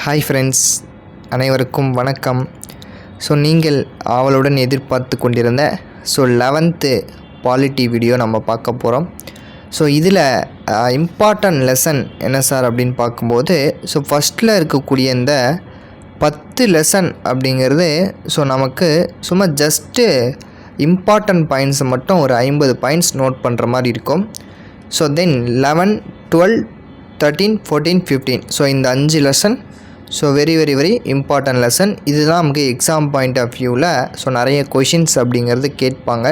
Hi friends, அனைவருக்கும் வணக்கம். நீங்கள் ஆவலுடன் எதிர்பார்த்து கொண்டிருந்த 11th பாலிட்டி வீடியோ நம்ம பார்க்க போகிறோம். இதில் இம்பார்ட்டன்ட் லெசன் என்ன சார் அப்படின்னு பார்க்கும்போது ஃபஸ்ட்டில் இருக்கக்கூடிய இந்த 10 லெசன் அப்படிங்கிறது நமக்கு சும்மா ஜஸ்ட்டு இம்பார்ட்டன்ட் பாயிண்ட்ஸை மட்டும் ஒரு 50 பாயிண்ட்ஸ் நோட் பண்ணுற மாதிரி இருக்கும். தென் 11, 12, 13, 14, 15 இந்த 5 lesson very very very important lesson. இதுதான் நமக்கு எக்ஸாம் பாயிண்ட் ஆஃப் வியூவில் நிறைய கொஷின்ஸ் அப்படிங்கிறது கேட்பாங்க.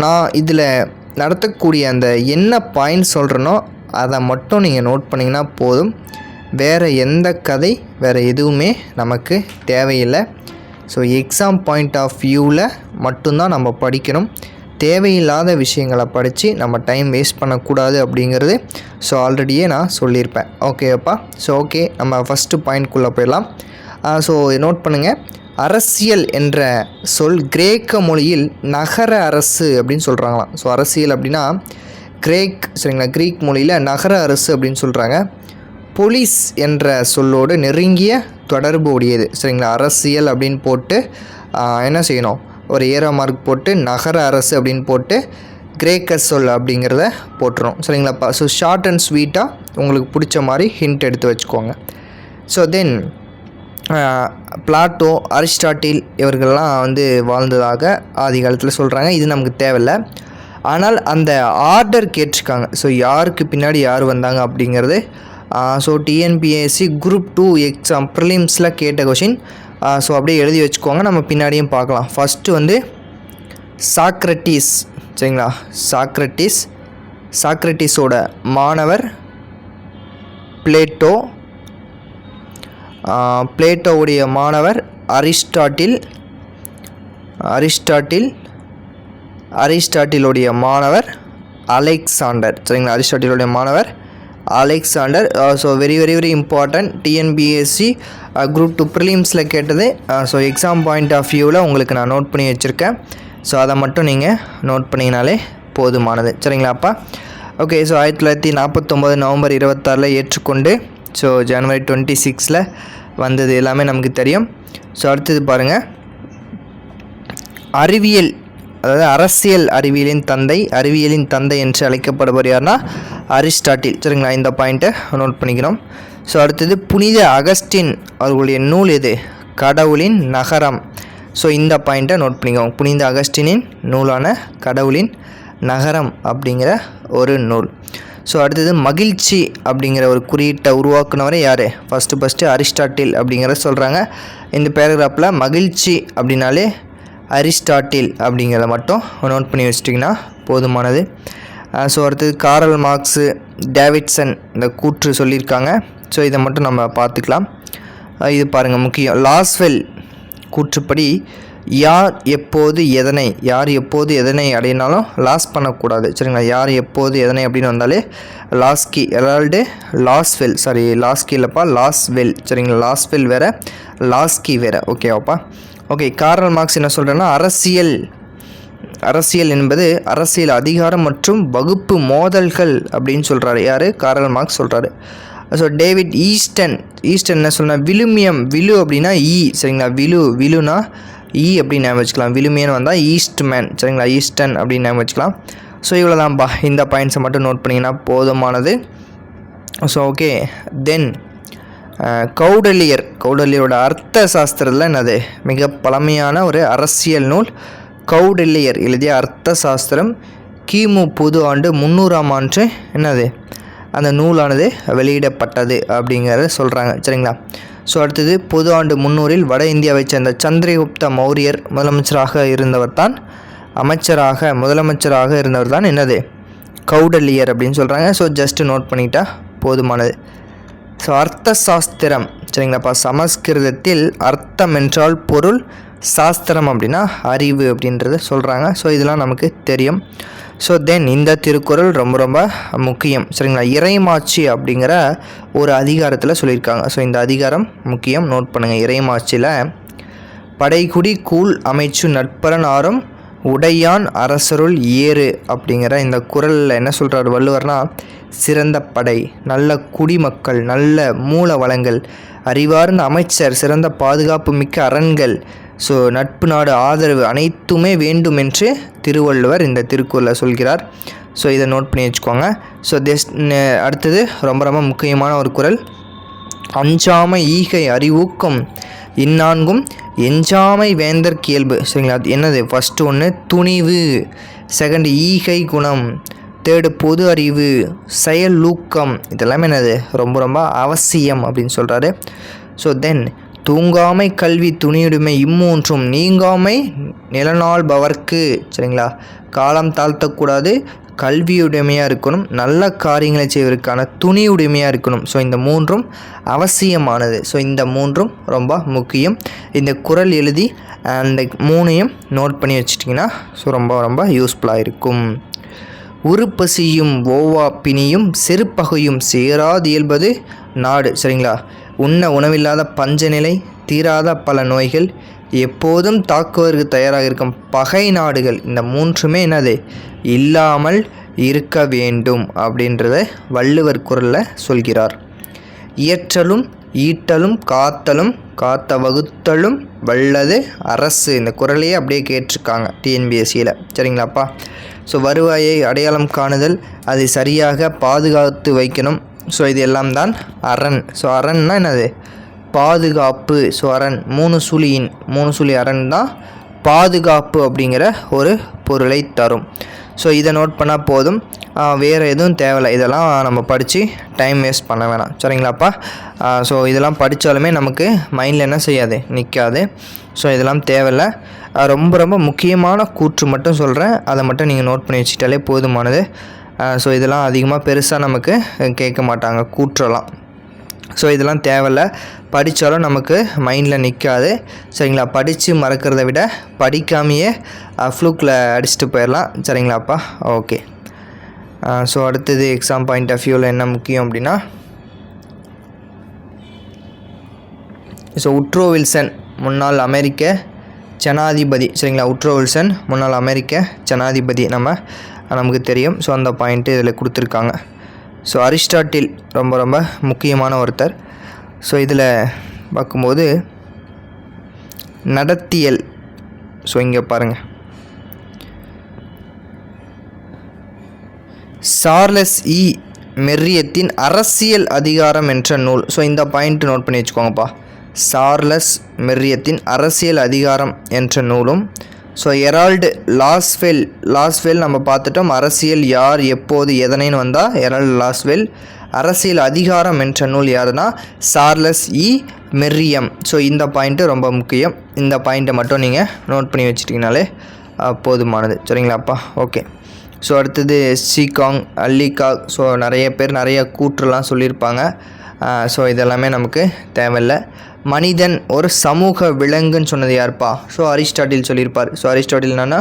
நான் இதில் நடத்தக்கூடிய அந்த என்ன பாயிண்ட் சொல்கிறேனோ அதை மட்டும் நீங்கள் நோட் பண்ணிங்கன்னா போதும். வேறு எந்த கதை வேறு எதுவுமே நமக்கு தேவையில்லை. எக்ஸாம் பாயிண்ட் ஆஃப் வியூவில் மட்டும்தான் நம்ம படிக்கணும். தேவையில்லாத விஷயங்களை படித்து நம்ம டைம் வேஸ்ட் பண்ணக்கூடாது அப்படிங்கிறது ஆல்ரெடியே நான் சொல்லியிருப்பேன். ஓகேப்பா. ஓகே, நம்ம ஃபஸ்ட்டு பாயிண்ட்குள்ளே போயிடலாம். நோட் பண்ணுங்கள். அரசியல் என்ற சொல் கிரேக்க மொழியில் நகர அரசு அப்படின்னு சொல்கிறாங்களாம். அரசியல் அப்படின்னா சரிங்களா, கிரீக் மொழியில் நகர அரசு அப்படின்னு சொல்கிறாங்க. போலீஸ் என்ற சொல்லோடு நெருங்கிய தொடர்பு உடையது. சரிங்களா, அரசியல் அப்படின்னு போட்டு என்ன செய்யணும், ஒரு ஏரோ மார்க் போட்டு நகர அரசு அப்படின்னு போட்டு கிரேக்க சொல் அப்படிங்கிறத போட்டுரும். சரிங்களாப்பா. ஷார்ட் அண்ட் ஸ்வீட்டாக உங்களுக்கு பிடிச்ச மாதிரி ஹிண்ட் எடுத்து வச்சுக்கோங்க. தென் பிளாட்டோ, அரிஸ்டாட்டில் இவர்கள்லாம் வாழ்ந்ததாக ஆதி காலத்தில் சொல்கிறாங்க. இது நமக்கு தேவையில்லை. ஆனால் அந்த ஆர்டர் கேட்டிருக்காங்க. யாருக்கு பின்னாடி யார் வந்தாங்க அப்படிங்கிறது டிஎன்பிஎஸ்சி குரூப் 2 எக்ஸாம் ப்ரிலிம்ஸில் கேட்ட கொஷின். அப்படியே எழுதி வச்சுக்கோங்க, நம்ம பின்னாடியும் பார்க்கலாம். First Socrates. சரிங்களா, சாக்ரட்டிஸோட மாணவர் பிளேட்டோ, பிளேட்டோவுடைய மாணவர் அரிஸ்டாட்டிலுடைய மாணவர் அலெக்சாண்டர். சரிங்களா, அரிஸ்டாட்டிலுடைய மாணவர் Alexander. Very very very important. TNPSC group 2 ப்ரிலிம்ஸில் கேட்டது. எக்ஸாம் பாயிண்ட் ஆஃப் வியூவில் உங்களுக்கு நான் நோட் பண்ணி வச்சுருக்கேன். அதை மட்டும் நீங்கள் நோட் பண்ணிங்கனாலே போதுமானது. சரிங்களாப்பா. ஓகே. 1949 நவம்பர் 26 ஏற்றுக்கொண்டு ஜனவரி 26 வந்தது எல்லாமே நமக்கு தெரியும். அடுத்தது பாருங்கள். அறிவியல், அதாவது அரசியல் அறிவியலின் தந்தை என்று அழைக்கப்படுவர் யார்னா அரிஸ்டாட்டில். சரிங்களா, இந்த பாயிண்ட்டை நோட் பண்ணிக்கணும். அடுத்தது புனித அகஸ்டின் அவர்களுடைய நூல் எது? கடவுளின் நகரம். இந்த பாயிண்ட்டை நோட் பண்ணிக்கோங்க. புனித அகஸ்டினின் நூலான கடவுளின் நகரம் அப்படிங்கிற ஒரு நூல். அடுத்தது மகிழ்ச்சி அப்படிங்கிற ஒரு குறியீட்டை உருவாக்குனவரை யார்? ஃபஸ்ட்டு அரிஸ்டாட்டில் அப்படிங்கிற சொல்கிறாங்க. இந்த பேராகிராஃபில் மகிழ்ச்சி அப்படின்னாலே அரிஸ்டாட்டில் அப்படிங்கிறத மட்டும் நோட் பண்ணி வச்சிட்டிங்கன்னா போதுமானது. அடுத்தது காரல் மார்க்ஸு, டேவிட்சன் இந்த கூற்று சொல்லியிருக்காங்க. இதை மட்டும் நம்ம பார்த்துக்கலாம். இது பாருங்கள், முக்கியம். லாஸ்வெல் கூற்றுப்படி யார் எப்போது எதனை அடையினாலும் லாஸ் பண்ணக்கூடாது. சரிங்களா, யார் எப்போது எதனை அப்படின்னு வந்தாலே லாஸ்கி, எரால்டு லாஸ்வெல், லாஸ்கி இல்லைப்பா, லாஸ்வெல். சரிங்களா, லாஸ்வெல் வேறு, லாஸ்கி வேறு. ஓகேவாப்பா. ஓகே. காரல் மார்க்ஸ் என்ன சொல்கிறேன்னா, அரசியல் என்பது அரசியல் அதிகாரம் மற்றும் வகுப்பு மோதல்கள் அப்படின்னு சொல்கிறாரு. யார்? காரல் மார்க்ஸ் சொல்கிறாரு. டேவிட் ஈஸ்டன் என்ன சொல்கிறா, விழுமியம். விழு அப்படின்னா சரிங்களா, விழுனா அப்படின்னு ஞாபகம் வச்சுக்கலாம். விழுமியன்னு வந்தால் ஈஸ்ட்மேன். சரிங்களா, ஈஸ்டன் அப்படின்னு ஞாபகம் வச்சுக்கலாம். இவ்வளோதான்ப்பா. இந்த பாயிண்ட்ஸை மட்டும் நோட் பண்ணிங்கன்னா போதுமானது. ஓகே. தென் கௌடல்யரோட அர்த்த சாஸ்திரத்தில் என்னது? மிக பழமையான ஒரு அரசியல் நூல். கௌடல்யர் எழுதிய அர்த்த சாஸ்திரம் கிமு பொது ஆண்டு 300ஆம் ஆண்டு என்னது அந்த நூலானது வெளியிடப்பட்டது அப்படிங்கிறத சொல்கிறாங்க. சரிங்களா. அடுத்தது பொது ஆண்டு 300 வட இந்தியாவை சேர்ந்த சந்திரகுப்த மௌரியர் முதலமைச்சராக இருந்தவர் தான் என்னது கௌடல்யர் அப்படின்னு சொல்கிறாங்க. ஜஸ்ட்டு நோட் பண்ணிட்டா போதுமானது. அர்த்த சாஸ்திரம். சரிங்களாப்பா. சமஸ்கிருதத்தில் அர்த்தம் என்றால் பொருள், சாஸ்திரம் அப்படின்னா அறிவு அப்படின்றத சொல்கிறாங்க. இதெல்லாம் நமக்கு தெரியும். தென் இந்த திருக்குறள் ரொம்ப ரொம்ப முக்கியம். சரிங்களா, இறைமாட்சி அப்படிங்கிற ஒரு அதிகாரத்தில் சொல்லியிருக்காங்க. இந்த அதிகாரம் முக்கியம், நோட் பண்ணுங்கள். இறைமாட்சியில் படைக்குடி கூழ் அமைச்சு நட்பரன் ஆறும் உடையான் அரசருள் ஏறு அப்படிங்கிற இந்த குறளில் என்ன சொல்கிறார் வள்ளுவர்னா, சிறந்த படை, நல்ல குடிமக்கள், நல்ல மூல வளங்கள், அறிவார்ந்த அமைச்சர், சிறந்த பாதுகாப்பு மிக்க அரண்கள், ஸோ நட்பு நாடு ஆதரவு அனைத்துமே வேண்டும் என்று திருவள்ளுவர் இந்த திருக்குறளை சொல்கிறார். ஸோ இதை நோட் பண்ணி வச்சுக்கோங்க. ஸோ அடுத்தது ரொம்ப ரொம்ப முக்கியமான ஒரு குறள், அஞ்சாமை ஈகை அறிவூக்கம் இந்நான்கும் எஞ்சாமை வேந்தற்கு இயல்பு. சரிங்களா, அது என்னது? ஃபஸ்ட்டு ஒன்று துணிவு, செகண்ட் ஈகை குணம், தேர்டு பொது அறிவு, செயலூக்கம், இதெல்லாமே என்னது? ரொம்ப ரொம்ப அவசியம் அப்படின்னு சொல்கிறாரு. ஸோ தென் தூங்காமை கல்வி துணியுடைமை இம்மூன்றும் நீங்காமை நிலநாள்பவர்க்கு. சரிங்களா, காலம் தாழ்த்தக்கூடாது, கல்வியுடைமையாக இருக்கணும், நல்ல காரியங்களை செய்வதற்கான துணியுடைமையாக இருக்கணும். ஸோ இந்த மூன்றும் அவசியமானது. ஸோ இந்த மூன்றும் ரொம்ப முக்கியம். இந்த குறள் எழுதி அந்த மூணையும் நோட் பண்ணி வச்சிட்டிங்கன்னா ஸோ ரொம்ப ரொம்ப யூஸ்ஃபுல்லாக இருக்கும். உருப்பசியும் ஓவா பிணியும் செருப்பகையும் சேராது இயல்பது நாடு. சரிங்களா, உண்ண உணவில்லாத பஞ்ச நிலை, தீராத பல நோய்கள், எப்போதும் தாக்குவதற்கு தயாராக இருக்கும் பகை நாடுகள், இந்த மூன்றுமே என்னது? இல்லாமல் இருக்க வேண்டும் அப்படின்றத வள்ளுவர் குறளில் சொல்கிறார். இயற்றலும் ஈட்டலும் காத்தலும் காத்த வகுத்தலும் வல்லது அரசு. இந்த குறளையே அப்படியே கேட்டிருக்காங்க டிஎன்பிஎஸ்சியில். சரிங்களாப்பா. ஸோ வருவாயை அடையாளம் காணுதல், அதை சரியாக பாதுகாத்து வைக்கணும். ஸோ இது எல்லாம் தான் அரண். ஸோ அரண்னா என்னது? பாதுகாப்பு. ஸோ அரண் மூணு சுழி அரண் தான் பாதுகாப்பு அப்படிங்கிற ஒரு பொருளை தரும். ஸோ இதை நோட் பண்ணால் போதும், வேறு எதுவும் தேவையில்லை. இதெல்லாம் நம்ம படித்து டைம் வேஸ்ட் பண்ண வேணாம். சரிங்களாப்பா. ஸோ இதெல்லாம் படித்தாலுமே நமக்கு மைண்டில் என்ன செய்யாது? நிற்காது. ஸோ இதெல்லாம் தேவையில்லை. ரொம்ப ரொம்ப முக்கியமான கூற்று மட்டும் சொல்கிறேன், அதை மட்டும் நீங்கள் நோட் பண்ணி வச்சுட்டாலே போதுமானது. ஸோ இதெல்லாம் அதிகமாக பெருசாக நமக்கு கேட்க மாட்டாங்க கூற்றெல்லாம். ஸோ இதெல்லாம் தேவையில்லை, படித்தாலும் நமக்கு மைண்டில் நிற்காது. சரிங்களா, படித்து மறக்கிறத விட படிக்காமையே ஃப்ளூக்கில் அடிச்சுட்டு போயிடலாம். சரிங்களாப்பா. ஓகே. ஸோ அடுத்தது எக்ஸாம் பாயிண்ட் ஆஃப் வியூவில் என்ன முக்கியம் அப்படின்னா, ஸோ உட்ரோ வில்சன் முன்னாள் அமெரிக்க ஜனாதிபதி. சரிங்களா, உட்ரோ வில்சன் முன்னாள் அமெரிக்க ஜனாதிபதி நமக்கு தெரியும். ஸோ அந்த பாயிண்ட்டு இதில் கொடுத்துருக்காங்க. ஸோ அரிஸ்டாட்டில் ரொம்ப ரொம்ப முக்கியமான ஒருத்தர். ஸோ இதில் பார்க்கும்போது நடத்தியல். ஸோ இங்கே பாருங்கள், சார்லஸ் இ மெர்ரியத்தின் அரசியல் அதிகாரம் என்ற நூல். ஸோ இந்த பாயிண்ட் நோட் பண்ணி வச்சுக்கோங்கப்பா. சார்லஸ் மெர்ரியத்தின் அரசியல் அதிகாரம் என்ற நூலும், ஸோ எரால்டு லாஸ்வெல் நம்ம பார்த்துட்டோம். அரசியல் யார் எப்போது எதனைன்னு வந்தால் எரால்டு லாஸ்வெல். அரசியல் அதிகாரம் என்ற நூல் யாருன்னா சார்லஸ் இ மெர்ரியம். ஸோ இந்த பாயிண்ட்டு ரொம்ப முக்கியம். இந்த பாயிண்ட்டை மட்டும் நீங்கள் நோட் பண்ணி வச்சிட்டிங்கனாலே போதுமானது. சரிங்களாப்பா. ஓகே. ஸோ அடுத்தது சீகாங், அல்லிகாக். ஸோ நிறைய பேர் நிறைய கூற்றுலாம் சொல்லியிருப்பாங்க. ஸோ இதெல்லாமே நமக்கு தேவையில்லை. மனிதன் ஒரு சமூக விலங்குன்னு சொன்னது யாருப்பா? ஸோ அரிஸ்டாட்டில் சொல்லியிருப்பார். ஸோ அரிஸ்டாட்டில் என்னன்னா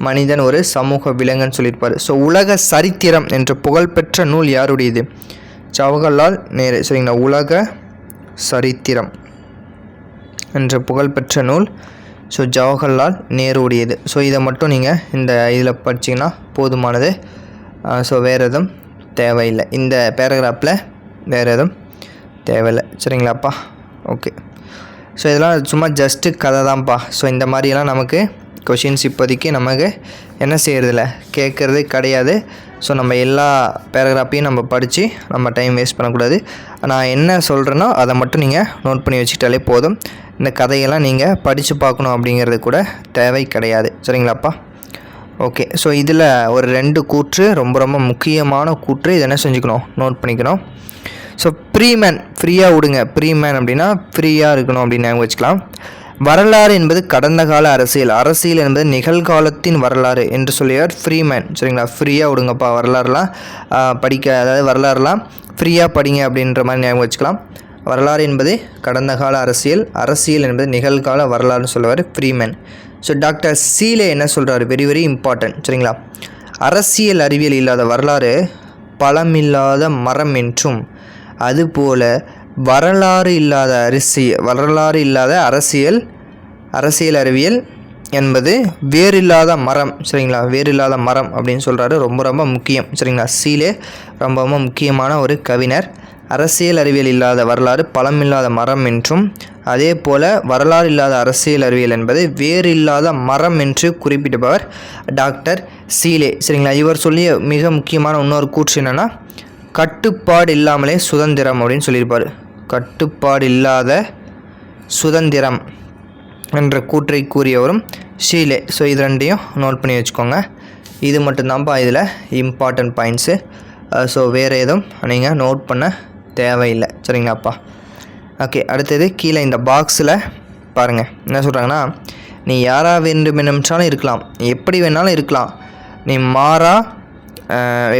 மனிதன் ஒரு சமூக விலங்குன்னு சொல்லியிருப்பார். ஸோ உலக சரித்திரம் என்ற புகழ்பெற்ற நூல் யாருடையது? ஜவஹர்லால் நேரு. சரிங்களா, உலக சரித்திரம் என்ற புகழ்பெற்ற நூல் ஸோ ஜவஹர்லால் நேருடையது. ஸோ இதை மட்டும் நீங்கள் இந்த இதில் படிச்சிங்கன்னா போதுமானது. ஸோ வேறு எதுவும் தேவையில்லை, இந்த பேராகிராஃபில் வேறு எதுவும் தேவையில்லை. சரிங்களாப்பா. ஓகே. ஸோ இதெல்லாம் சும்மா ஜஸ்ட்டு கதை தான்ப்பா. ஸோ இந்த மாதிரியெல்லாம் நமக்கு கொஷின்ஸ் இப்போதைக்கு நமக்கு என்ன செய்கிறதில்ல, கேட்குறது கிடையாது. ஸோ நம்ம எல்லா பேராகிராஃபையும் நம்ம படித்து நம்ம டைம் வேஸ்ட் பண்ணக்கூடாது. நான் என்ன சொல்கிறேனோ அதை மட்டும் நீங்கள் நோட் பண்ணி வச்சுக்கிட்டாலே போதும். இந்த கதையெல்லாம் நீங்கள் படித்து பார்க்கணும் அப்படிங்கிறது கூட தேவை கிடையாது. சரிங்களாப்பா. ஓகே. ஸோ இதில் ஒரு 2 கூற்று ரொம்ப ரொம்ப முக்கியமான கூற்று. இதை என்ன செஞ்சுக்கணும், நோட் பண்ணிக்கணும். ஸோ ஃப்ரீமேன், ஃப்ரீயாக விடுங்க. ஃப்ரீமேன் அப்படின்னா ஃப்ரீயாக இருக்கணும் அப்படின்னு ஞாபகம் வச்சுக்கலாம். வரலாறு என்பது கடந்த கால அரசியல் என்பது நிகழ்காலத்தின் வரலாறு என்று சொல்லியார் ஃப்ரீமேன். சரிங்களா, ஃப்ரீயாக விடுங்கப்பா வரலாறுலாம் படிக்க, அதாவது வரலாறுலாம் ஃப்ரீயாக படிங்க அப்படின்ற மாதிரி ஞாபகம் வச்சுக்கலாம். வரலாறு என்பது கடந்த கால அரசியல் என்பது நிகழ்கால வரலாறுன்னு சொல்லுவார் ஃப்ரீமேன். ஸோ டாக்டர் சீலே என்ன சொல்கிறார்? Very very important. சரிங்களா, அரசியல் அறிவியல் இல்லாத வரலாறு பலமில்லாத மரம் என்றும், அதுபோல் வரலாறு இல்லாத அரசியல் அறிவியல் என்பது வேரில்லாத மரம். சரிங்களா, வேரில்லாத மரம் அப்படின்னு சொல்கிறாரு. ரொம்ப ரொம்ப முக்கியம். சரிங்களா, சீலே ரொம்ப ரொம்ப முக்கியமான ஒரு கவிஞர். அரசியல் அறிவியல் இல்லாத வரலாறு பழமில்லாத மரம் என்றும், அதே போல் வரலாறு இல்லாத அரசியல் அறிவியல் என்பது வேறு இல்லாத மரம் என்று குறிப்பிட்டவர் டாக்டர் சீலே. சரிங்களா, இவர் சொல்லிய மிக முக்கியமான இன்னொரு கூற்று என்னென்னா, கட்டுப்பாடு இல்லாமலே சுதந்திரம் அப்படின்னு சொல்லியிருப்பார். கட்டுப்பாடு இல்லாத சுதந்திரம் என்ற கூற்றை கூறியவரும் ஷீலே. ஸோ இது ரெண்டையும் நோட் பண்ணி வச்சுக்கோங்க. இது மட்டும்தான்ப்பா இதில் இம்பார்ட்டன்ட் பாயிண்ட்ஸு. ஸோ வேறு எதுவும் நீங்கள் நோட் பண்ண தேவையில்லை. சரிங்களாப்பா. ஓகே, அடுத்தது கீழே இந்த பாக்ஸில் பாருங்கள் என்ன சொல்கிறாங்கன்னா, நீ யாராக வேண்டுமென்றாலும் இருக்கலாம், எப்படி வேணாலும் இருக்கலாம், நீ மாறா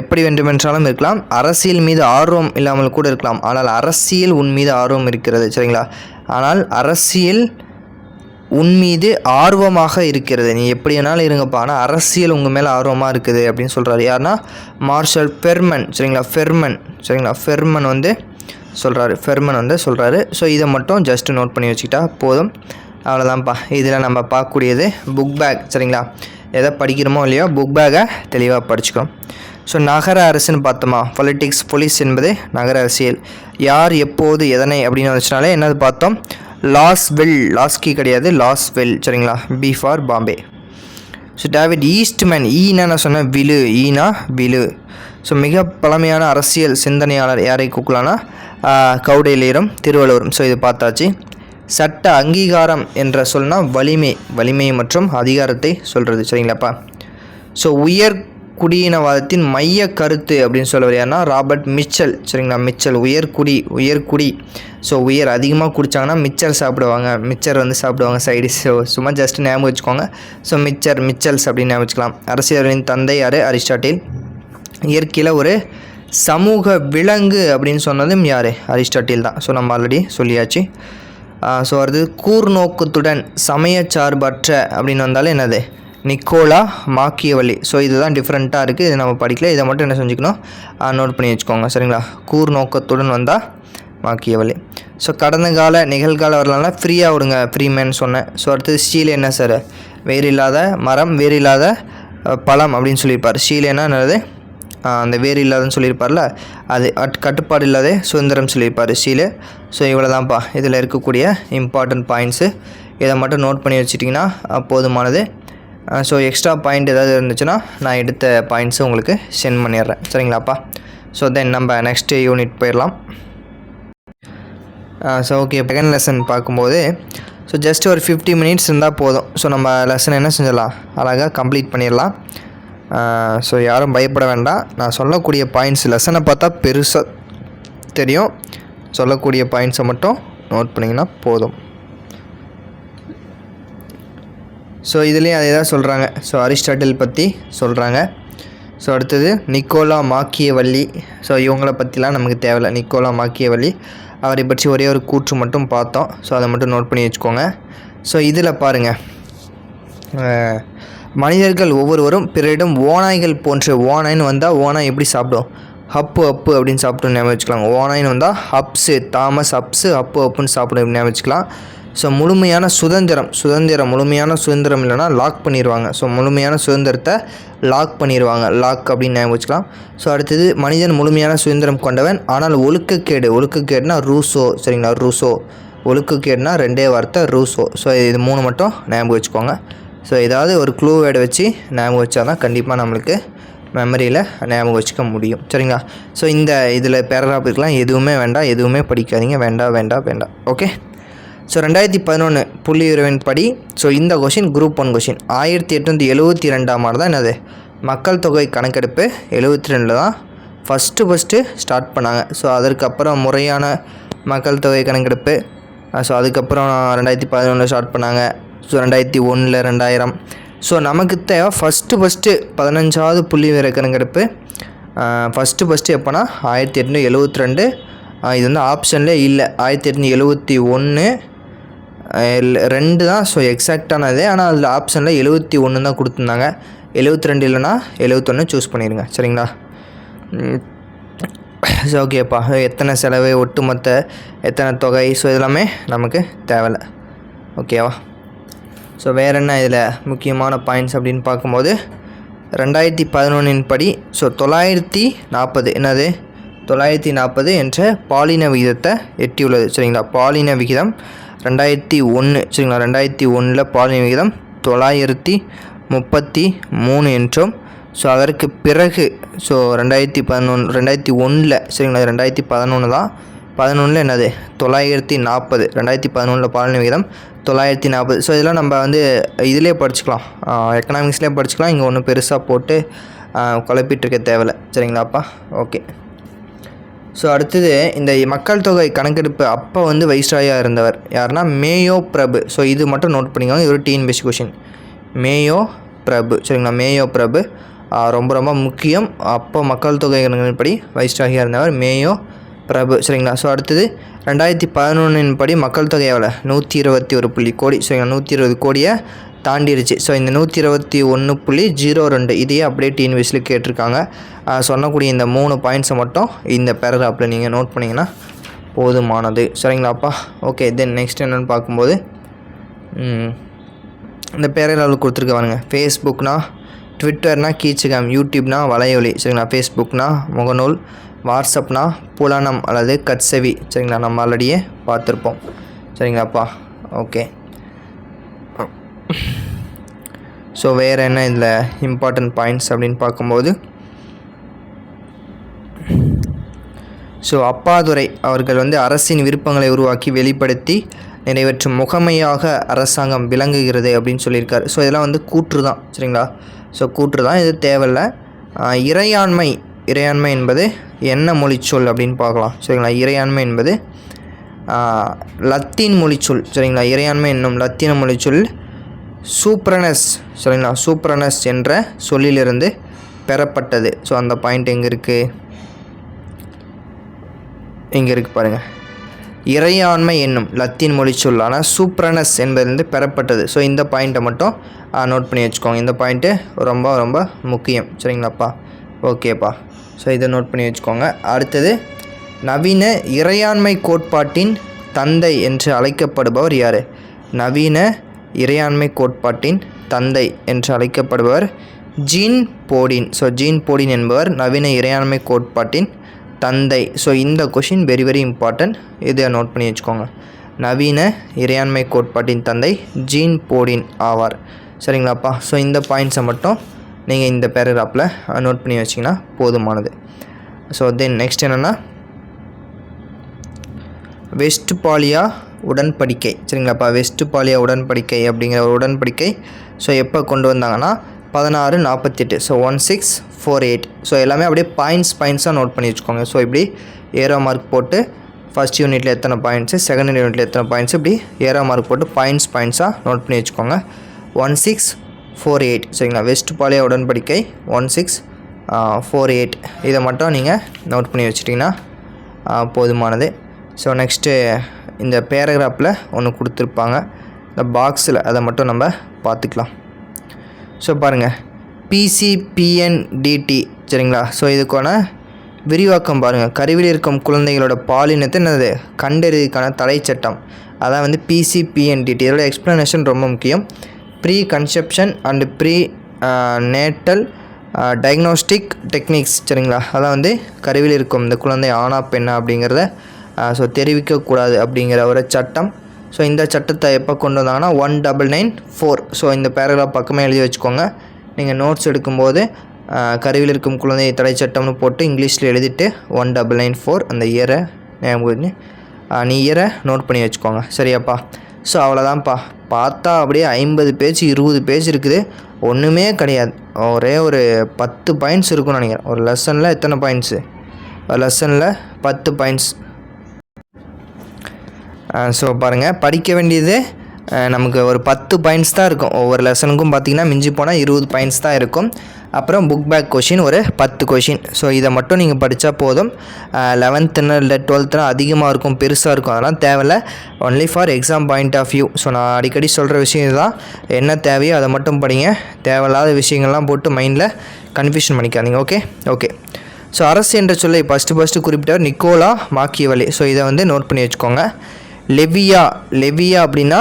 எப்படி வேண்டுமென்றாலும் இருக்கலாம், அரசியல் மீது ஆர்வம் இல்லாமல் கூட இருக்கலாம், ஆனால் அரசியல் உன் மீது ஆர்வம் இருக்கிறது. சரிங்களா, ஆனால் அரசியல் உன் மீது ஆர்வமாக இருக்கிறது. நீ எப்படி வேணாலும் இருங்கப்பா, ஆனால் அரசியல் உங்கள் மேலே ஆர்வமாக இருக்குது அப்படின்னு சொல்கிறாரு. யாருன்னா மார்ஷல் ஃபெர்மன். சரிங்களா, ஃபெர்மன். சரிங்களா, ஃபெர்மன் வந்து சொல்கிறாரு. ஸோ இதை மட்டும் ஜஸ்ட்டு நோட் பண்ணி வச்சுக்கிட்டா போதும். அவ்வளோதான்ப்பா. இதில் நம்ம பார்க்கக்கூடியது புக் பேக். சரிங்களா, எதை படிக்கிறோமோ இல்லையோ புக் பேக்கை தெளிவாக படிச்சுக்கிறோம். ஸோ நகர அரசுன்னு பார்த்தோமா, பொலிட்டிக்ஸ், போலீஸ் என்பது நகர அரசியல். யார் எப்போது எதனை அப்படின்னு வந்துச்சுனாலே என்னது பார்த்தோம், லாஸ்வெல். லாஸ்கி கிடையாது, லாஸ்வெல். சரிங்களா, P for Bombay. So David Eastman. ஈனா நான் சொன்னேன் விழு, ஈனா விழு. ஸோ மிக பழமையான அரசியல் சிந்தனையாளர் யாரை கூக்கலான்னா கௌடில்யரும் திருவள்ளுவரும். ஸோ இது பார்த்தாச்சு. சட்ட அங்கீகாரம் என்ற சொல்னா வலிமை மற்றும் அதிகாரத்தை சொல்கிறது. சரிங்களாப்பா. ஸோ உயர் குடியினவாதத்தின் மைய கருத்து அப்படின்னு சொல்லுவார் யாருன்னா ராபர்ட் மிச்சல். சரிங்களா, மிச்சல். உயர்குடி. ஸோ உயர் அதிகமாக குடித்தாங்கன்னா மிச்சர் சாப்பிடுவாங்க, மிச்சர் வந்து சாப்பிடுவாங்க சைடு. ஸோ சும்மா ஜஸ்ட் ஞாபகம் வச்சுக்கோங்க. ஸோ மிச்சல்ஸ் அப்படின்னு ஞாபகம் வச்சுக்கலாம். அரசியலின் தந்தை யார், அரிஸ்டாட்டில். இயற்கையில் ஒரு சமூக விலங்கு அப்படின்னு சொன்னதும் யார், அரிஸ்டாட்டில் தான். ஸோ நம்ம ஆல்ரெடி சொல்லியாச்சு. ஸோ அது கூர்நோக்கத்துடன் சமயச்சார்பற்ற அப்படின்னு வந்தாலும் என்னது, நிக்கோலா மாக்கியவல்லி. ஸோ இதுதான் டிஃப்ரெண்ட்டாக இருக்குது, இது நம்ம படிக்கல. இதை மட்டும் என்ன செஞ்சுக்கணும், நோட் பண்ணி வச்சுக்கோங்க. சரிங்களா, கூர்நோக்கத்துடன் வந்தால் மாக்கியவல்லி. ஸோ கடந்த கால நிகழ்கால வரலாறுனா ஃப்ரீயாக விடுங்க, ஃப்ரீமேன் சொன்னேன். ஸோ அடுத்தது ஷீலே என்ன சார், வேறு இல்லாத மரம், வேறு இல்லாத பழம் அப்படின்னு சொல்லியிருப்பார். ஷீலேனா என்னது, அந்த வேறு இல்லாதன்னு சொல்லியிருப்பார்ல, அது கட்டுப்பாடு இல்லாத சுதந்திரம் சொல்லியிருப்பார் ஷீலே. ஸோ இவ்வளோ தான்ப்பா இதில் இருக்கக்கூடிய இம்பார்ட்டன்ட் பாயிண்ட்ஸு. இதை மட்டும் நோட் பண்ணி வச்சிட்டிங்கன்னா போதுமானது. ஸோ எக்ஸ்ட்ரா பாயிண்ட் ஏதாவது இருந்துச்சுன்னா நான் எடுத்த பாயிண்ட்ஸு உங்களுக்கு சென்ட் பண்ணிடுறேன். சரிங்களாப்பா. ஸோ தென் நம்ம நெக்ஸ்ட் யூனிட் போயிடலாம். ஸோ ஓகே, செகண்ட் லெசன் பார்க்கும்போது ஸோ ஜஸ்ட் ஒரு 50 மினிட்ஸ் இருந்தால் போதும். ஸோ நம்ம லெசன் என்ன செஞ்சிடலாம், அழகாக கம்ப்ளீட் பண்ணிடலாம். ஸோ யாரும் பயப்பட வேண்டாம். நான் சொல்லக்கூடிய பாயிண்ட்ஸ் லெசனை பார்த்தா பெருசாக தெரியும், சொல்லக்கூடிய பாயிண்ட்ஸை மட்டும் நோட் பண்ணிங்கன்னா போதும். ஸோ இதுலேயும் அதே தான் சொல்கிறாங்க. ஸோ அரிஸ்டாட்டில் பற்றி சொல்கிறாங்க. ஸோ அடுத்தது நிக்கோலா மாக்கியவல்லி. ஸோ இவங்களை பற்றிலாம் நமக்கு தேவையில்லை. நிக்கோலா மாக்கியவல்லி அவரை பற்றி ஒரே ஒரு கூற்று மட்டும் பார்த்தோம். ஸோ அதை மட்டும் நோட் பண்ணி வச்சுக்கோங்க. ஸோ இதில் பாருங்கள், மனிதர்கள் ஒவ்வொருவரும் பிறரிடம் ஓநாய்கள் போன்ற. ஓநாய்ன்னு வந்தால் ஓனாய் எப்படி சாப்பிடும், அப்பு அப்படின்னு சாப்பிட்டு ஞாபகம் வச்சுக்கலாம். ஓனாய்ன்னு வந்தால் ஹப்ஸு, தாமஸ் ஹப்ஸு, அப்புன்னு சாப்பிடும் ஞாபகம் வச்சுக்கலாம். ஸோ முழுமையான முழுமையான சுதந்திரம் இல்லைனா லாக் பண்ணிடுவாங்க. ஸோ முழுமையான சுதந்திரத்தை லாக் பண்ணிடுவாங்க, லாக் அப்படின்னு ஞாபகம் வச்சுக்கலாம். ஸோ அடுத்தது மனிதன் முழுமையான சுதந்திரம் கொண்டவன், ஆனால் ஒழுக்கக்கேடுனா ரூசோ. சரிங்களா, ரூசோ. ஒழுக்கக்கேடுனா ரெண்டே வார்த்தை ரூசோ. ஸோ இது 3 மட்டும் ஞாபகம் வச்சுக்கோங்க. ஸோ ஏதாவது ஒரு க்ளூ வேர்டு வச்சு ஞாபகம் வச்சா தான் கண்டிப்பாக நம்மளுக்கு மெமரியில் ஞாபகம் வச்சுக்க முடியும். சரிங்களா. ஸோ இந்த இதில் பேராகிராஃப் இருக்கலாம், எதுவுமே வேண்டாம், எதுவுமே படிக்காதீங்க, வேண்டாம். ஓகே. ஸோ 2011 புள்ளிவிவரின் படி ஸோ இந்த கொஷின் குரூப் 1 கொஷின். 1872 தான் என்னது, மக்கள் தொகை கணக்கெடுப்பு 72 தான் ஃபஸ்ட்டு ஸ்டார்ட் பண்ணாங்க. ஸோ அதற்கப்புறம் முறையான மக்கள் தொகை கணக்கெடுப்பு. ஸோ அதுக்கப்புறம் 2011 ஸ்டார்ட் பண்ணாங்க. ஸோ 2001 2000. ஸோ நமக்கு தேவை ஃபஸ்ட்டு 15வது புள்ளிவிவர கணக்கெடுப்பு. ஃபஸ்ட்டு எப்போனா 1872. இது வந்து ஆப்ஷன்லே இல்லை. 1871 2 தான். ஸோ எக்ஸாக்டானது. ஆனால் அதில் ஆப்ஷனில் 71 தான் கொடுத்துருந்தாங்க. 72 இல்லைனா 71 சூஸ் பண்ணிடுங்க. சரிங்களா. ஸோ ஓகேப்பா. எத்தனை செலவு, ஒட்டுமொத்த எத்தனை தொகை, ஸோ இதெல்லாமே நமக்கு தேவையில்லை. ஓகேவா. ஸோ வேறு என்ன இதில் முக்கியமான பாயிண்ட்ஸ் அப்படின்னு பார்க்கும்போது 2011 படி ஸோ 940 என்னது 940 என்ற பாலின விகிதத்தை எட்டியுள்ளது. சரிங்களா, பாலின விகிதம் 2001 சரிங்களா, 2001 பாலின விகிதம் 933 என்றும், ஸோ அதற்கு பிறகு ஸோ 2011 சரிங்களா, 2011 தான் 11 என்னது 940 2011 பாலின விகிதம் 940. ஸோ இதெல்லாம் நம்ம வந்து இதிலே படிச்சுக்கலாம், எக்கனாமிக்ஸ்லேயே படிச்சுக்கலாம். இங்கே ஒன்றும் பெருசாக போட்டு குழப்பிட்டுருக்க தேவையில்லை. சரிங்களாப்பா, ஓகே. ஸோ அடுத்தது இந்த மக்கள் தொகை கணக்கெடுப்பு அப்போ வந்து வைஸ்ராயாக இருந்தவர் யாருன்னா மேயோ பிரபு. ஸோ இது மட்டும் நோட் பண்ணிக்கோங்க, இது ஒரு டிஎன்பிஎஸ்சி கொஷின். மேயோ பிரபு சரிங்களா, மேயோ பிரபு ரொம்ப ரொம்ப முக்கியம். அப்போ மக்கள் தொகை கணக்கெடுப்படி வைஸ்ராகியாக இருந்தவர் மேயோ பிரபு. சரிங்களா, ஸோ அடுத்தது 2011 படி மக்கள் தொகை எவ்வளோ 121 கோடி. சரிங்களா, 120 கோடியை தாண்டிருச்சு. ஸோ இந்த 121.02 இதையே அப்படியே டிஎன்பிஎஸ்சியில் கேட்டிருக்காங்க. சொன்னக்கூடிய இந்த 3 பாயிண்ட்ஸை மட்டும் இந்த பேராகிராஃபில் நீங்கள் நோட் பண்ணிங்கன்னா போதுமானது. சரிங்களாப்பா, ஓகே. தென் நெக்ஸ்ட் என்னென்னு பார்க்கும்போது இந்த பேராகிராஃபில் கொடுத்துருக்க பாருங்க. ஃபேஸ்புக்னா ட்விட்டர்னா கீச்சகம், யூடியூப்னா வலையொலி. சரிங்களா, ஃபேஸ்புக்னா முகநூல், வாட்ஸ்அப்னா புலனம் அல்லது கட்செவி. சரிங்களா, நம்ம ஆல்ரெடியே பார்த்துருப்போம். சரிங்களாப்பா, ஓகே. ஸோ வேறு என்ன இதில் இம்பார்ட்டன்ட் பாயிண்ட்ஸ் அப்படின்னு பார்க்கும்போது ஸோ அப்பாதுரை அவர்கள் வந்து அரசின் விருப்பங்களை உருவாக்கி வெளிப்படுத்தி நிறைவேற்றும் முகமையாக அரசாங்கம் விளங்குகிறது அப்படின்னு சொல்லியிருக்காரு. ஸோ இதெல்லாம் வந்து கூற்று தான். சரிங்களா, ஸோ கூற்று தான், இது தேவையில்லை. இறையாண்மை என்பது என்ன மொழிச்சொல் அப்படின்னு பார்க்கலாம். சரிங்களா, இறையாண்மை என்பது லத்தீன் மொழிச்சொல். சரிங்களா, இறையாண்மை என்னும் லத்தீன மொழிச்சொல் சூப்ரனஸ். சரிங்களா, சூப்ரனஸ் என்ற சொல்லிலிருந்து பெறப்பட்டது. ஸோ அந்த பாயிண்ட் எங்கே இருக்குது, இங்கே இருக்குது பாருங்கள். இறையாண்மை என்னும் லத்தீன் மொழி சொல்லான சூப்ரனஸ் என்பதிலிருந்து பெறப்பட்டது. ஸோ இந்த பாயிண்ட்டை மட்டும் நோட் பண்ணி வச்சுக்கோங்க. இந்த பாயிண்ட்டு ரொம்ப ரொம்ப முக்கியம். சரிங்களாப்பா, ஓகேப்பா. ஸோ இதை நோட் பண்ணி வச்சுக்கோங்க. அடுத்தது நவீன இறையாண்மை கோட்பாட்டின் தந்தை என்று அழைக்கப்படுபவர் யார்? நவீன இறையாண்மை கோட்பாட்டின் தந்தை என்று அழைக்கப்படுபவர் ஜீன் போடின். ஸோ ஜீன் போடின் என்பவர் நவீன இறையாண்மை கோட்பாட்டின் தந்தை. ஸோ இந்த கொஷின் வெரி வெரி இம்பார்ட்டன்ட், இதை நோட் பண்ணி வச்சுக்கோங்க. நவீன இறையாண்மை கோட்பாட்டின் தந்தை ஜீன் போடின் ஆவார். சரிங்களாப்பா, ஸோ இந்த பாயிண்ட்ஸை மட்டும் நீங்கள் இந்த பேராகிராஃபில் நோட் பண்ணி வச்சிங்கன்னா போதுமானது. ஸோ தென் நெக்ஸ்ட் என்னென்னா வெஸ்ட்பாலியா உடன்படிக்கை. சரிங்களாப்பா, வெஸ்ட்பாலியா உடன்படிக்கை அப்படிங்கிற ஒரு உடன்படிக்கை ஸோ எப்போ கொண்டு வந்தாங்கன்னா 1648. ஸோ 1648. ஸோ எல்லாமே அப்படியே பாயிண்ட்ஸாக நோட் பண்ணி வச்சுக்கோங்க. ஸோ இப்படி ஏரோ மார்க் போட்டு ஃபஸ்ட் யூனிட்டில் எத்தனை பாயிண்ட்ஸு, செகண்ட் யூனிட்டில் எத்தனை பாயிண்ட்ஸு, இப்படி ஏரோ மார்க் போட்டு பாயிண்ட்ஸாக நோட் பண்ணி வச்சுக்கோங்க. 1648. சரிங்களா, வெஸ்ட்பாலியா உடன்படிக்கை 1648. இதை மட்டும் நீங்கள் நோட் பண்ணி வச்சிட்டிங்கன்னா போதுமானது. ஸோ நெக்ஸ்ட்டு இந்த பேராகிராஃபில் ஒன்று கொடுத்துருப்பாங்க, இந்த பாக்ஸில் அதை மட்டும் நம்ம பார்த்துக்கலாம். ஸோ பாருங்கள், PCPNDT. சரிங்களா, ஸோ இதுக்கான விரிவாக்கம் பாருங்கள். கருவில் இருக்கும் குழந்தைகளோட பாலினத்தை என்னது கண்டறிவதற்கான தடை சட்டம், அதான் வந்து PCPNDT. இதோட எக்ஸ்ப்ளனேஷன் ரொம்ப முக்கியம். Preconception and prenatal diagnostic techniques. சரிங்களா, அதான் வந்து கருவில் இருக்கும் இந்த குழந்தை ஆணா பெண்ணா அப்படிங்கிறத ஸோ தெரிவிக்கக்கூடாது அப்படிங்கிற ஒரு சட்டம். ஸோ இந்த சட்டத்தை எப்போ கொண்டு வந்தாங்கன்னா 1994. ஸோ இந்த பேராகிராஃப் பக்கமே எழுதி வச்சுக்கோங்க. நீங்கள் நோட்ஸ் எடுக்கும்போது கருவில் இருக்கும் குழந்தை தடை சட்டம்னு போட்டு இங்கிலீஷில் எழுதிட்டு 1994 அந்த இயரை நீ இயரை நோட் பண்ணி வச்சுக்கோங்க. சரியாப்பா, ஸோ அவ்வளோதான்ப்பா. பார்த்தா அப்படியே 50 பேஜ் 20 பேஜ் இருக்குது, ஒன்றுமே கிடையாது. ஒரே ஒரு 10 பாயிண்ட்ஸ் இருக்குன்னு நினைக்கிறேன். ஒரு லெசனில் எத்தனை பாயிண்ட்ஸு, ஒரு லெசனில் 10 பாயிண்ட்ஸ். ஸோ பாருங்கள், படிக்க வேண்டியது நமக்கு ஒரு 10 பாயிண்ட்ஸ் தான் இருக்கும். ஒவ்வொரு லெசனுக்கும் பார்த்திங்கன்னா மிஞ்சி போனால் 20 பாயிண்ட்ஸ் தான் இருக்கும். அப்புறம் புக் பேக் கொஷின் ஒரு 10 கொஷின். ஸோ இதை மட்டும் நீங்கள் படித்தா போதும். 11th இல்லை 12th அதிகமாக இருக்கும், பெருசாக இருக்கும், அதெல்லாம் தேவையில்லை. Only for exam point of view. So நான் அடிக்கடி சொல்கிற விஷயம் இதுதான், என்ன தேவையோ அதை மட்டும் படிங்க. தேவையில்லாத விஷயங்கள்லாம் போட்டு மைண்டில் கன்ஃபியூஷன் பண்ணிக்காதீங்க. ஓகே. ஸோ அரசு என்ற சொல்லை ஃபஸ்ட்டு குறிப்பிட்டவர் நிக்கோலா மாக்கியவெல்லி. ஸோ இதை வந்து நோட் பண்ணி வச்சுக்கோங்க. லெவியா அப்படின்னா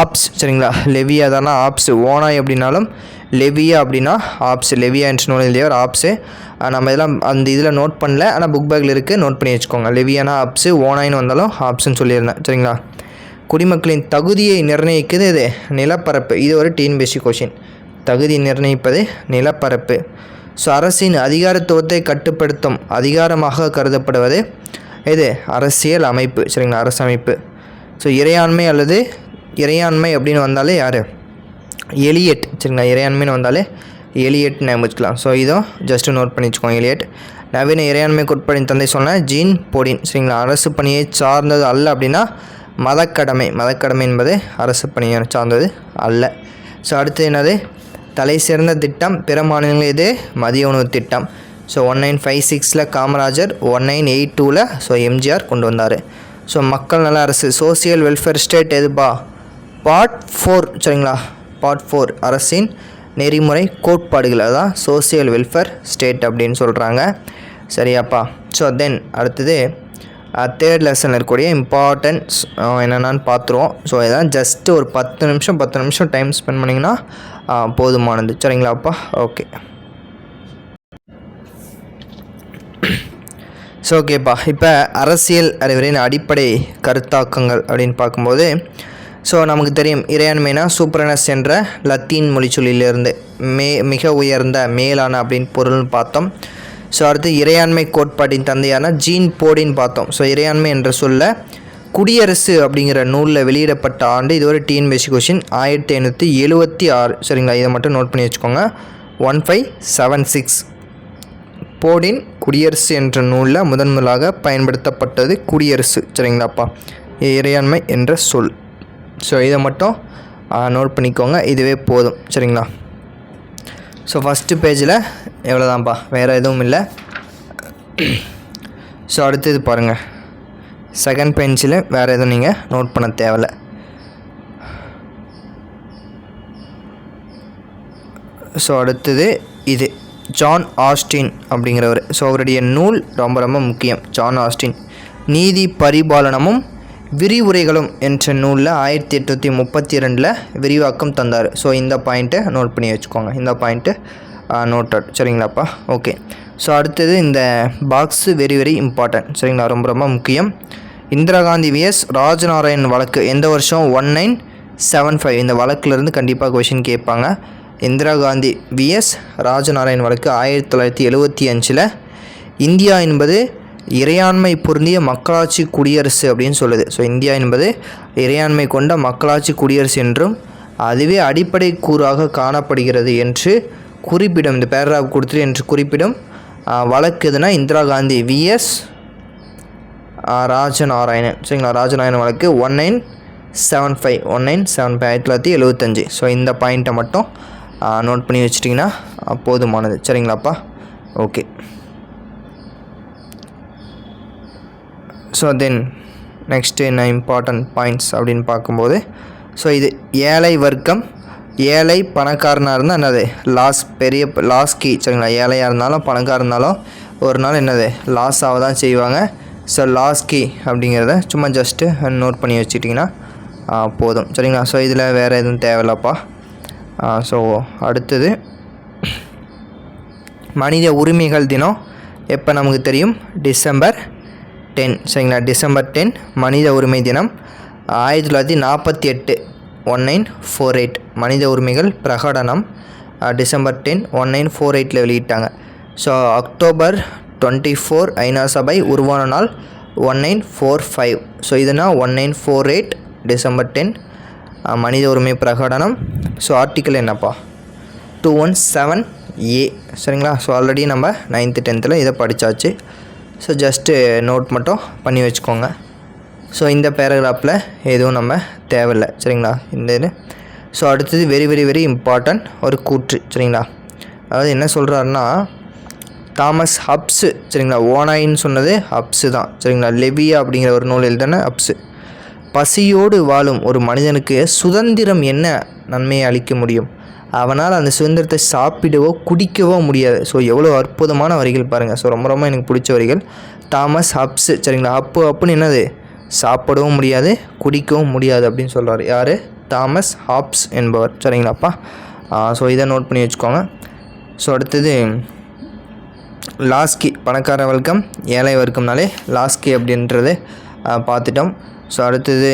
ஆப்ஸ் சரிங்களா. லெவியா தானே ஆப்ஸ். ஓனாய் அப்படின்னாலும் லெவியா அப்படின்னா ஆப்ஸ். லெவியா என்ற நூல் எழுதியவர் ஆப்ஸு. நம்ம இதெல்லாம் அந்த இதில் நோட் பண்ணல, ஆனால் புக் பேக்கில் இருக்குது, நோட் பண்ணி வச்சுக்கோங்க. லெவியானா ஆப்ஸு, ஓனாயின்னு வந்தாலும் ஆப்ஸ்ன்னு சொல்லியிருந்தேன் சரிங்களா. குடிமக்களின் தகுதியை நிர்ணயிக்குது இது நிலப்பரப்பு. இது ஒரு டிஎன்பிஎஸ்சி கொஷின். தகுதி நிர்ணயிப்பது நிலப்பரப்பு. ஸோ அரசின் அதிகாரத்துவத்தை கட்டுப்படுத்தும் அதிகாரமாக கருதப்படுவது இது அரசியல் அமைப்பு சரிங்களா, அரசமைப்பு. ஸோ இறையாண்மை அல்லது இறையாண்மை அப்படின்னு வந்தாலே யார், எலியட் சரிங்களா. இறையாண்மைன்னு வந்தாலே எலியட் நியமிச்சுக்கலாம். ஸோ இதுவும் ஜஸ்ட்டு நோட் பண்ணி வச்சுக்கோங்க, எலியட். நவீன இறையாண்மை கோட்பாடின் தந்தை சொன்ன ஜீன் போடின் சரிங்களா. அரசு பணியை சார்ந்தது அல்ல அப்படின்னா மதக்கடமை. மதக்கடமை என்பது அரசு பணியை சார்ந்தது அல்ல. ஸோ அடுத்து என்னது, தலை சிறந்த திட்டம் பிற மாநிலங்கள் இது மதிய உணவு திட்டம். ஸோ 1956 காமராஜர், 1982 ஸோ எம்ஜிஆர் கொண்டு வந்தார். ஸோ மக்கள் நல அரசு சோசியல் வெல்ஃபேர் ஸ்டேட் எதுப்பா, பார்ட் 4 சரிங்களா. பார்ட் 4 அரசின் நெறிமுறை கோட்பாடுகள், அதான் சோசியல் வெல்ஃபேர் ஸ்டேட் அப்படின்னு சொல்கிறாங்க சரியாப்பா. ஸோ தென் அடுத்தது தேர்ட் லெசனில் இருக்கக்கூடிய இம்பார்ட்டன்ஸ் என்னென்னு பார்த்துருவோம். ஸோ இதான் ஜஸ்ட்டு ஒரு 10 நிமிஷம் டைம் ஸ்பெண்ட் பண்ணிங்கன்னா போதுமானது சரிங்களாப்பா. ஓகே. ஸோ ஓகேப்பா. இப்போ அரசியல் அறிவுரையின் அடிப்படை கருத்தாக்கங்கள் அப்படின்னு பார்க்கும்போது, ஸோ நமக்கு தெரியும் இறையாண்மைனா சூப்பரனஸ் என்ற லத்தீன் மொழிச்சொல்லிலிருந்து மிக உயர்ந்த மேலான அப்படின்னு பொருள்னு பார்த்தோம். ஸோ அடுத்து இறையாண்மை கோட்பாட்டின் தந்தையான ஜீன் போடின்னு பார்த்தோம். ஸோ இறையாண்மை என்ற சொல்ல குடியரசு அப்படிங்கிற நூலில் வெளியிடப்பட்ட ஆண்டு, இது ஒரு டிஎன்பிஎஸ்சி கொஷின், 1576 சரிங்களா. இதை மட்டும் நோட் பண்ணி வச்சுக்கோங்க, 1576. போடின் குடியரசு என்ற நூலில் முதன்முதலாக பயன்படுத்தப்பட்டது குடியரசு சரிங்களாப்பா, இறையாண்மை என்ற சொல். ஸோ இதை மட்டும் நோட் பண்ணிக்கோங்க, இதுவே போதும் சரிங்களா. ஸோ ஃபஸ்ட்டு பேஜில் எவ்வளோதான்ப்பா, வேறு எதுவும் இல்லை. ஸோ அடுத்தது பாருங்கள், செகண்ட் பேஜில் வேறு எதுவும் நீங்கள் நோட் பண்ண தேவையில்ல. ஸோ அடுத்தது இது ஜான் ஆஸ்டின் அப்படிங்கிறவர். ஸோ அவருடைய நூல் ரொம்ப ரொம்ப முக்கியம். ஜான் ஆஸ்டின் நீதி பரிபாலனமும் விரிவுரைகளும் என்ற நூலில் 1832 விரிவாக்கம் தந்தார். ஸோ இந்த பாயிண்ட்டை நோட் பண்ணி வச்சுக்கோங்க, இந்த பாயிண்ட்டு நோட்டட் சரிங்களாப்பா. ஓகே. ஸோ அடுத்தது இந்த பாக்ஸு வெரி வெரி இம்பார்ட்டன்ட் சரிங்களா, ரொம்ப ரொம்ப முக்கியம். இந்திரா காந்தி விஎஸ் ராஜநாராயண் வழக்கு எந்த வருஷம், 1975. இந்த வழக்கிலிருந்து கண்டிப்பாக கொஷின் கேட்பாங்க. இந்திரா காந்தி விஎஸ் ராஜநாராயண் வழக்கு 1975. இந்தியா என்பது இறையாண்மை பொருந்திய மக்களாட்சி குடியரசு அப்படின்னு சொல்லுது. ஸோ இந்தியா என்பது இறையாண்மை கொண்ட மக்களாட்சி குடியரசு என்றும் அதுவே அடிப்படை கூறாக காணப்படுகிறது என்று குறிப்பிடும், இந்த பேராகிராஃப் கொடுத்துட்டு என்று குறிப்பிடும் வழக்கு எதுனா இந்திரா காந்தி விஎஸ் ராஜநாராயணன் சரிங்களா. ராஜநாராயணன் வழக்கு 1975 1975. ஸோ இந்த பாயிண்ட்டை மட்டும் நோட் பண்ணி வச்சிட்டிங்கன்னா போதுமானது சரிங்களாப்பா. ஓகே. ஸோ தென் நெக்ஸ்ட்டு என்ன இம்பார்ட்டன்ட் பாயிண்ட்ஸ் அப்படின்னு பார்க்கும்போது, ஸோ இது ஏழை வர்க்கம், ஏழை பணக்காரனாக இருந்தால் என்னது லாஸ், பெரிய லாஸ் கீ சரிங்களா. ஏழையாக இருந்தாலும் பணக்காரர் இருந்தாலும் ஒரு நாள் என்னது லாஸாக தான் செய்வாங்க. ஸோ லாஸ் கீ அப்படிங்கிறத சும்மா ஜஸ்ட்டு நோட் பண்ணி வச்சுட்டிங்கன்னா போதும் சரிங்களா. ஸோ இதில் வேறு எதுவும் தேவையில்லப்பா. ஸோ அடுத்தது மனித உரிமைகள் தினம் எப்போ நமக்கு தெரியும், December 10 சரிங்களா. December 10 மனித உரிமை தினம். 1948 1948 மனித உரிமைகள் பிரகடனம் December 10 1948 வெளியிட்டாங்க. ஸோ October 24 ஐநா சபை உருவான நாள் 1945. ஸோ இதுனா 1948 December 10 மனித உரிமை பிரகடனம். ஸோ ஆர்டிக்கல் என்னப்பா, 217A சரிங்களா. ஸோ ஆல்ரெடி நம்ம 9th 10th இதை படித்தாச்சு. ஸோ ஜஸ்ட்டு நோட் மட்டும் பண்ணி வச்சுக்கோங்க. ஸோ இந்த பேராகிராஃபில் எதுவும் நம்ம தேவையில்லை சரிங்களா இந்த இது. ஸோ அடுத்தது வெரி வெரி வெரி இம்பார்ட்டன்ட் ஒரு கூற்று சரிங்களா. அதாவது என்ன சொல்கிறாருன்னா, தாமஸ் ஹப்ஸு சரிங்களா, ஓனாயின்னு சொன்னது ஹப்ஸு தான் சரிங்களா. லெவியா அப்படிங்கிற ஒரு நூல் எழுதின ஹப்ஸு. பசியோடு வாழும் ஒரு மனிதனுக்கு சுதந்திரம் என்ன நன்மையை அளிக்க முடியும், அவனால் அந்த சுதந்திரத்தை சாப்பிடவோ குடிக்கவோ முடியாது. ஸோ எவ்வளோ அற்புதமான வரிகள் பாருங்கள். ஸோ ரொம்ப ரொம்ப எனக்கு பிடிச்ச வரிகள். தாமஸ் ஹப்ஸு சரிங்களா. அப்புன்னு என்னது, சாப்பிடவும் முடியாது குடிக்கவும் முடியாது அப்படின்னு சொல்கிறார். யார், தாமஸ் ஹாப்ஸ் என்பவர். சரிங்களாப்பா. ஸோ இதை நோட் பண்ணி வச்சுக்கோங்க. ஸோ அடுத்தது லாஸ்கி, பணக்கார வர்க்கம் ஏழை வர்க்கம்னாலே லாஸ்கி அப்படின்றது பார்த்துட்டோம். ஸோ அடுத்தது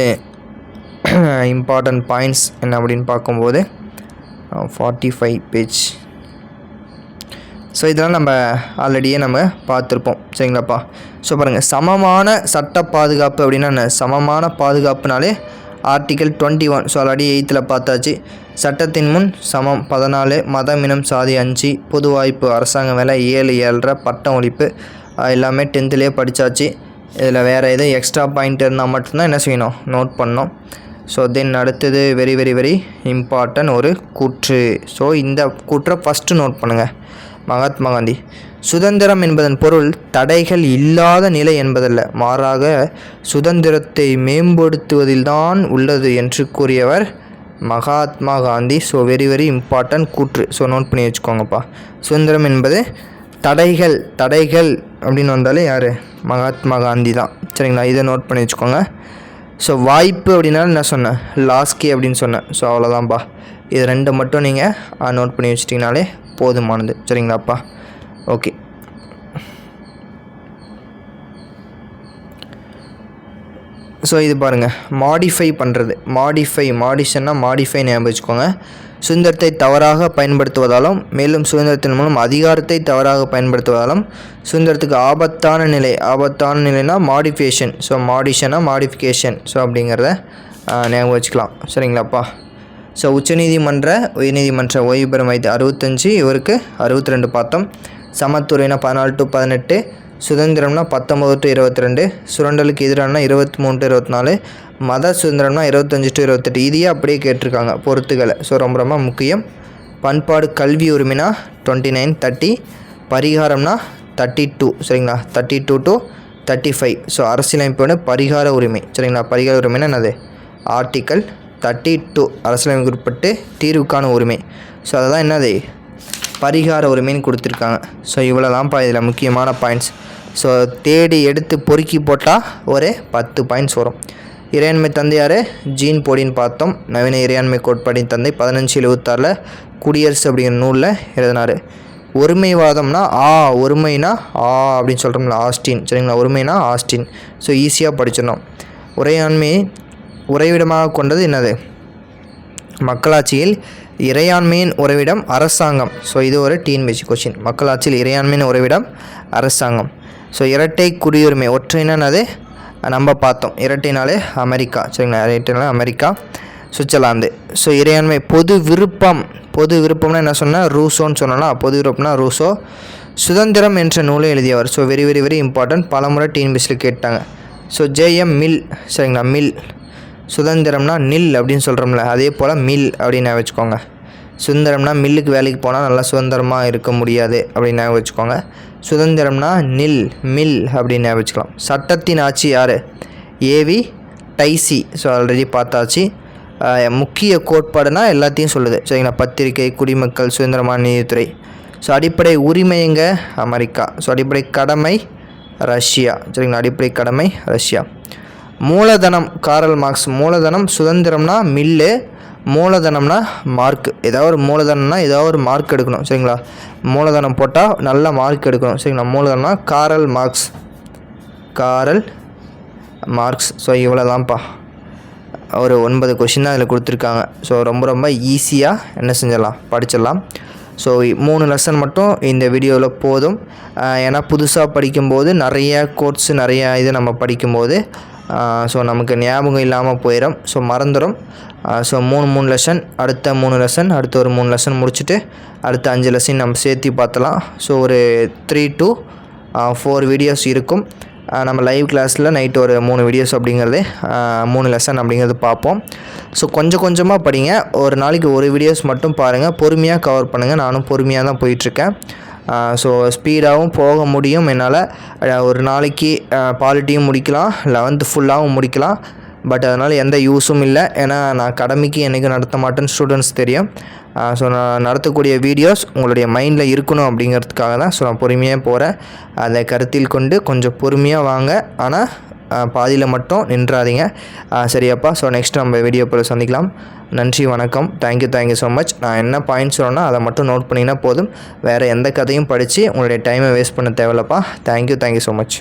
இம்பார்ட்டன்ட் பாயிண்ட்ஸ் என்ன அப்படின்னு பார்க்கும்போது 45 பேஜ். ஸோ இதெல்லாம் நம்ம ஆல்ரெடியே நம்ம பார்த்துருப்போம். சரிங்களாப்பா. ஸோ பாருங்கள், சமமான சட்ட பாதுகாப்பு அப்படின்னா என்ன? சமமான பாதுகாப்புனாலே ஆர்டிக்கல் 21. ஸோ ஆல்ரெடி 8ல் பார்த்தாச்சு. சட்டத்தின் முன் சமம் 14, மதம் இனம் சாதி 5, பொது வாய்ப்பு அரசாங்க வேலை 7, 7.5, பட்டம் ஒழிப்பு எல்லாமே 10லேயே படித்தாச்சு. இதில் வேறு எதுவும் எக்ஸ்ட்ரா பாயிண்ட் இருந்தால் மட்டும்தான் என்ன செய்யணும், நோட் பண்ணோம். ஸோ தென் அடுத்தது வெரி வெரி வெரி இம்பார்ட்டன்ட் ஒரு கூற்று. ஸோ இந்த கூற்றை ஃபஸ்ட்டு நோட் பண்ணுங்கள். மகாத்மா காந்தி, சுதந்திரம் என்பதன் பொருள் தடைகள் இல்லாத நிலை என்பதல்ல, மாறாக சுதந்திரத்தை மேம்படுத்துவதில்தான் உள்ளது என்று கூறியவர் Mahatma Gandhi. So very very important கூற்று. ஸோ நோட் பண்ணி வச்சுக்கோங்கப்பா. சுதந்திரம் என்பது தடைகள் அப்படின்னு வந்தாலே யார்? மகாத்மா காந்தி தான். சரிங்களா, இதை நோட் பண்ணி வச்சுக்கோங்க. ஸோ வாய்ப்பு அப்படின்னாலும் என்ன சொன்னேன்? லாஸ்கி அப்படின்னு சொன்னேன். ஸோ அவ்வளோதான்ப்பா. இது ரெண்டு மட்டும் நீங்கள் நோட் பண்ணி வச்சிட்டிங்கனாலே போதுமானது. சரிங்களாப்பா. ஓகே. ஸோ இது பாருங்கள், மாடிஃபை பண்ணுறது. மாடிஷன்னா மாடிஃபை ஞாபகம் வச்சுக்கோங்க. சுதந்திரத்தை தவறாக பயன்படுத்துவதாலும், மேலும் சுதந்திரத்தின் மூலம் அதிகாரத்தை தவறாக பயன்படுத்துவதாலும் சுதந்திரத்துக்கு ஆபத்தான நிலைனா மாடிஃபிகேஷன். ஸோ மாடிஷனா மாடிஃபிகேஷன். ஸோ அப்படிங்கிறத ஞாபகம் வச்சுக்கலாம். சரிங்களாப்பா. ஸோ உச்சநீதிமன்ற உயர்நீதிமன்ற ஓய்வு பெறும் வயது 65, இவருக்கு 62 பார்த்தோம். சமத்துறைனா 14 to 18, சுதந்திரம்னா 19 to 22, சுரண்டலுக்கு எதிரானா 23 to 24, மத சுதந்திரம்னா 25 to 28. இதையே அப்படியே கேட்டிருக்காங்க பொறுத்துக்களை. ஸோ ரொம்ப ரொம்ப முக்கியம். பண்பாடு கல்வி உரிமைனா 29, 30, பரிகாரம்னா 32. சரிங்களா, 32 to 35. ஸோ அரசியலமைப்போட பரிகார உரிமை. சரிங்களா, பரிகார உரிமைனா என்னது? ஆர்டிக்கல் 32 அரசியலமைப்புக்கு உட்பட்டு தீர்வுக்கான உரிமை. ஸோ அதுதான் என்னது? பரிகார உரிமைன்னு கொடுத்துருக்காங்க. ஸோ இவ்வளோதான்ப்பா இதில் முக்கியமான பாயிண்ட்ஸ். ஸோ தேடி எடுத்து பொறுக்கி போட்டால் ஒரு 10 பாயிண்ட்ஸ் வரும். இறையாண்மை தந்தையார் ஜீன் போடின்னு பார்த்தோம். நவீன இறையாண்மை கோட்பாடின் தந்தை 1576 குடியரசு அப்படிங்கிற நூலில் எழுதினார். ஒருமைவாதம்னா ஒருமைனா அப்படின்னு சொல்கிறோம்ல, ஆஸ்டின். சரிங்களா, ஒருமைனா ஆஸ்டின். ஸோ ஈஸியாக படிச்சிடணும். உரையாண்மையை உறைவிடமாக கொண்டது என்னது? மக்களாட்சியில் இறையாண்மையின் உறைவிடம் அரசாங்கம். ஸோ இது ஒரு டிஎன்பிஎஸ்சி கொஸ்டின். மக்களாட்சியில் இறையாண்மையின் உறைவிடம் அரசாங்கம். ஸோ இரட்டை குடியுரிமை, ஒற்றைனா அது நம்ம பார்த்தோம். இரட்டைனாலே அமெரிக்கா. சரிங்களா, இரட்டைனாலே அமெரிக்கா, சுவிட்சர்லாந்து. ஸோ இறையாண்மை பொது விருப்பம்னா என்ன சொன்னால்? ரூசோன்னு சொன்னோம்னா, பொது விருப்பம்னா ரூசோ. சுதந்திரம் என்ற நூலை எழுதியவர். So very very very important, பலமுறை டிஎன்பிஎஸ்சியில் கேட்டாங்க. So JM mill. சரிங்களா, மில். சுதந்திரம்னா நில் அப்படின்னு சொல்கிறோம்ல, அதே போல் மில் அப்படின்னு வச்சுக்கோங்க. சுதந்திரம்னா மில்லுக்கு வேலைக்கு போனால் நல்லா சுதந்திரமாக இருக்க முடியாது அப்படின்னு வச்சுக்கோங்க. சுதந்திரம்னா மில் அப்படின்னு வச்சுக்கலாம். சட்டத்தின் ஆட்சி யார்? AV dicey. ஸோ ஆல்ரெடி பார்த்தாச்சு. முக்கிய கோட்பாடுனா எல்லாத்தையும் சொல்லுது. சரிங்களா, பத்திரிகை, குடிமக்கள், சுதந்திரமான நீதித்துறை. ஸோ அடிப்படை உரிமைங்க அமெரிக்கா. ஸோ அடிப்படை கடமை ரஷ்யா. சரிங்களா, அடிப்படை கடமை ரஷ்யா. மூலதனம் காரல் மார்க்ஸ். மூலதனம் சுதந்திரம்னா மில்லு, மூலதனம்னா மார்க். ஏதாவது ஒரு மூலதனம்னா ஏதாவது ஒரு மார்க் எடுக்கணும். சரிங்களா, மூலதனம் போட்டால் நல்ல மார்க் எடுக்கணும். சரிங்களா, மூலதனம்னா காரல் மார்க்ஸ். ஸோ இவ்வளோதான்ப்பா. ஒரு 9 கொஷின் தான் இதில் கொடுத்துருக்காங்க. ஸோ ரொம்ப ரொம்ப ஈஸியாக என்ன செஞ்சிடலாம், படிச்சிடலாம். ஸோ 3 லெசன் மட்டும் இந்த வீடியோவில் போதும். ஏன்னா புதுசாக படிக்கும்போது நிறைய கோர்ஸ் நிறையா இது நம்ம படிக்கும்போது ஸோ நமக்கு ஞாபகம் இல்லாமல் போயிடும். ஸோ மறந்துடும். ஸோ 3 லெசன், அடுத்த 3 லெசன், அடுத்த ஒரு 3 லெசன் முடிச்சுட்டு அடுத்த 5 லெசன் நம்ம சேர்த்து பார்த்தலாம். ஸோ ஒரு 3 to 4 வீடியோஸ் இருக்கும். நம்ம லைவ் கிளாஸில் நைட்டு ஒரு 3 வீடியோஸ் அப்படிங்கிறது 3 லெசன் அப்படிங்கிறது பார்ப்போம். ஸோ கொஞ்சம் கொஞ்சமாக படிங்க. ஒரு நாளைக்கு ஒரு வீடியோஸ் மட்டும் பாருங்கள். பொறுமையாக கவர் பண்ணுங்கள். நானும் பொறுமையாக தான் போயிட்டுருக்கேன். ஸோ ஸ்பீடாகவும் போக முடியும் என்னால். ஒரு நாளைக்கு பாலிட்டியும் முடிக்கலாம், 11th ஃபுல்லாகவும் முடிக்கலாம். பட் அதனால் எந்த யூஸும் இல்லை. ஏன்னா நான் அகாடமிக்கு என்றைக்கும் நடத்த மாட்டேன்னு ஸ்டூடெண்ட்ஸ் தெரியும். ஸோ நான் நடத்தக்கூடிய வீடியோஸ் உங்களுடைய மைண்டில் இருக்கணும் அப்படிங்கிறதுக்காக தான். ஸோ நான் பொறுமையாக போகிறேன். அதை கருத்தில் கொண்டு கொஞ்சம் பொறுமையாக வாங்க. ஆனால் பாதியில் மட்டும் நின்றாதீங்க. சரியாப்பா? ஸோ நெக்ஸ்ட் நம்ம வீடியோ போல் சந்திக்கலாம். நன்றி, வணக்கம். Thank you so much. நான் என்ன பாயிண்ட்ஸ் சொன்னேன்னா அதை மட்டும் நோட் பண்ணிங்கன்னா போதும். வேறு எந்த கதையும் படித்து உங்களுடைய டைமை வேஸ்ட் பண்ண தேவையில்லப்பா. Thank you so much.